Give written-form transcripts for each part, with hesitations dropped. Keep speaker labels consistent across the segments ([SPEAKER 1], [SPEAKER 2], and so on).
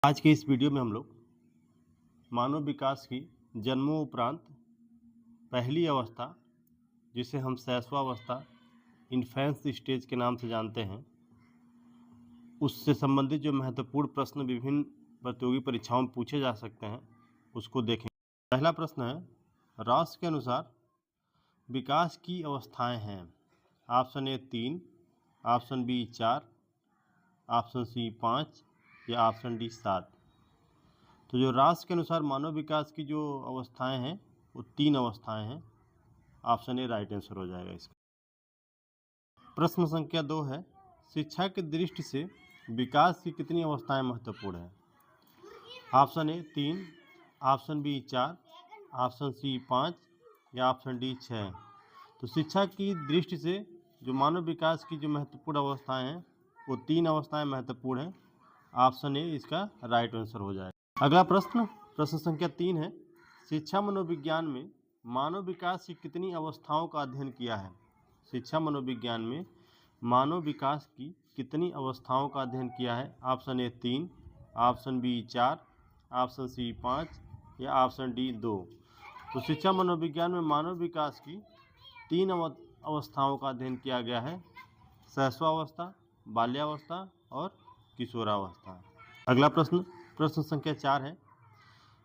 [SPEAKER 1] आज के इस वीडियो में हम लोग मानव विकास की जन्मों उपरांत पहली अवस्था, जिसे हम शैशवावस्था इन्फेंस स्टेज के नाम से जानते हैं, उससे संबंधित जो महत्वपूर्ण प्रश्न विभिन्न प्रतियोगी परीक्षाओं में पूछे जा सकते हैं उसको देखें। पहला प्रश्न है, रॉस के अनुसार विकास की अवस्थाएं हैं। Option A 3, option B 4, option C 5 या ऑप्शन डी 7। तो जो रॉस के अनुसार मानव विकास की जो अवस्थाएं हैं वो 3 अवस्थाएं हैं। ऑप्शन ए राइट आंसर हो जाएगा इसका। प्रश्न संख्या 2 है, शिक्षा की दृष्टि से विकास की कितनी अवस्थाएं महत्वपूर्ण हैं। Option A 3, option B 4, option C 5 या ऑप्शन डी 6। तो शिक्षा की दृष्टि से जो मानव विकास की जो महत्वपूर्ण अवस्थाएं हैं वो 3 अवस्थाएं महत्वपूर्ण हैं। ऑप्शन ए इसका राइट आंसर हो जाएगा। अगला प्रश्न, प्रश्न संख्या 3 है, शिक्षा मनोविज्ञान में मानव विकास की कितनी अवस्थाओं का अध्ययन किया है। शिक्षा मनोविज्ञान में मानव विकास की कितनी अवस्थाओं का अध्ययन किया है। Option A 3, option B 4, option C 5 या ऑप्शन डी 2। तो शिक्षा मनोविज्ञान में मानव विकास की 3 अवस्थाओं का अध्ययन किया गया है, शैशवावस्था, बाल्यावस्था और किशोरावस्था। अगला प्रश्न, प्रश्न संख्या 4 है,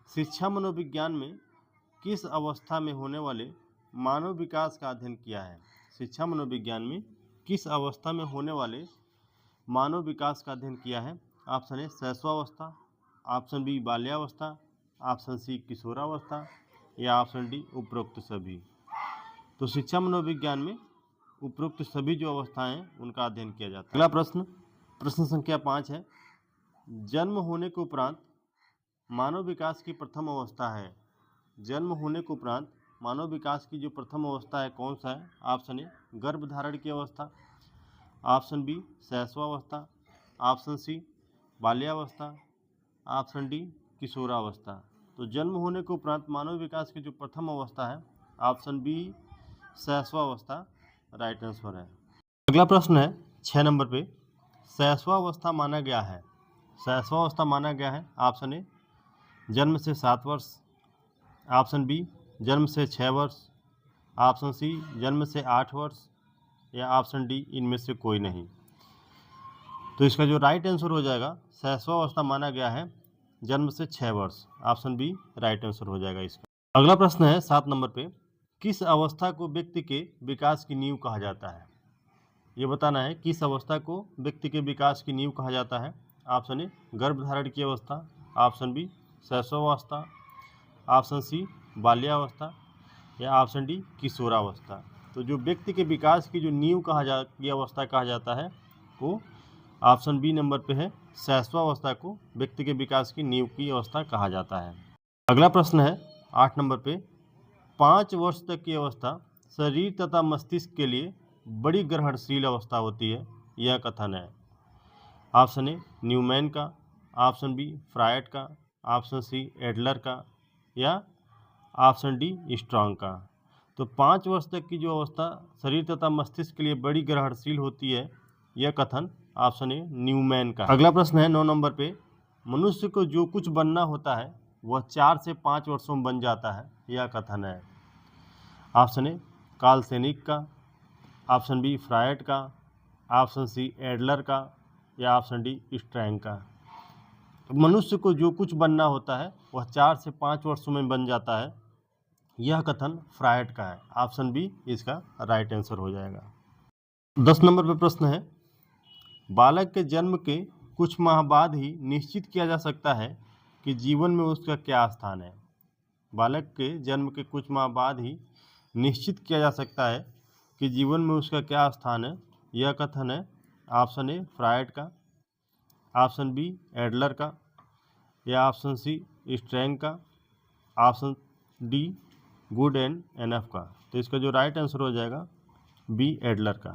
[SPEAKER 1] शिक्षा मनोविज्ञान में किस अवस्था में होने वाले मानव विकास का अध्ययन किया है। शिक्षा मनोविज्ञान में किस अवस्था में होने वाले मानव विकास का अध्ययन किया है। ऑप्शन ए शैशवावस्था, ऑप्शन बी बाल्यावस्था, ऑप्शन सी किशोरावस्था या ऑप्शन डी उपरोक्त सभी। तो शिक्षा मनोविज्ञान में उपरोक्त सभी जो अवस्थाएं हैं उनका अध्ययन किया जाता है। अगला प्रश्न, प्रश्न संख्या 5 है, जन्म होने के उपरांत मानव विकास की प्रथम अवस्था है। जन्म होने के उपरांत मानव विकास की जो प्रथम अवस्था है कौन सा है। ऑप्शन ए गर्भधारण की अवस्था, ऑप्शन बी शैशवावस्था, ऑप्शन सी बाल्यावस्था, ऑप्शन डी किशोरावस्था। तो जन्म होने के उपरांत मानव विकास की जो प्रथम अवस्था है ऑप्शन बी शैशवावस्था राइट आंसर है। अगला प्रश्न है 6 नंबर पे, शैशवावस्था माना गया है। शैशवावस्था माना गया है ऑप्शन ए जन्म से 7 वर्ष, ऑप्शन बी जन्म से 6 वर्ष, ऑप्शन सी जन्म से 8 वर्ष या ऑप्शन डी इनमें से कोई नहीं। तो इसका जो राइट आंसर हो जाएगा, शैशवावस्था माना गया है जन्म से 6 वर्ष। ऑप्शन बी राइट आंसर हो जाएगा इसका। अगला प्रश्न है 7 नंबर पे, किस अवस्था को व्यक्ति के विकास की नींव कहा जाता है। ये बताना है किस अवस्था को व्यक्ति के विकास की नींव कहा जाता है। ऑप्शन ए गर्भधारण की अवस्था, ऑप्शन बी शैशवावस्था, ऑप्शन सी बाल्यावस्था या ऑप्शन डी किशोरावस्था। तो जो व्यक्ति के विकास की जो नींव की अवस्था कहा जाता है वो ऑप्शन बी नंबर पे है, शैशवावस्था को व्यक्ति के विकास की नींव की अवस्था कहा जाता है। अगला प्रश्न है 8 नंबर पे, 5 वर्ष तक की अवस्था शरीर तथा मस्तिष्क के लिए बड़ी ग्रहणशील अवस्था होती है, यह कथन है। ऑप्शन ए न्यूमैन का, ऑप्शन बी फ्रायड का, ऑप्शन सी एडलर का या ऑप्शन डी स्ट्रॉन्ग का। तो 5 वर्ष तक की जो अवस्था शरीर तथा मस्तिष्क के लिए बड़ी ग्रहणशील होती है, यह कथन ऑप्शन ए न्यूमैन का। अगला प्रश्न है 9 नंबर पे, मनुष्य को जो कुछ बनना होता है वह 4 से 5 वर्षों में बन जाता है, यह कथन है। ऑप्शन ए कार्ल सैनिक का, ऑप्शन बी फ्रायड का, ऑप्शन सी एडलर का या ऑप्शन डी स्ट्रैंग का। तो मनुष्य को जो कुछ बनना होता है वह 4 से 5 वर्षों में बन जाता है, यह कथन फ्रायड का है। ऑप्शन बी इसका राइट आंसर हो जाएगा। 10 नंबर पर प्रश्न है, बालक के जन्म के कुछ माह बाद ही निश्चित किया जा सकता है कि जीवन में उसका क्या स्थान है। बालक के जन्म के कुछ माह बाद ही निश्चित किया जा सकता है कि जीवन में उसका क्या स्थान है, यह कथन है ऑप्शन ए फ्रायड का, ऑप्शन बी एडलर का या ऑप्शन सी स्ट्रैंग का, option D good and enough का। तो इसका जो राइट आंसर हो जाएगा बी एडलर का।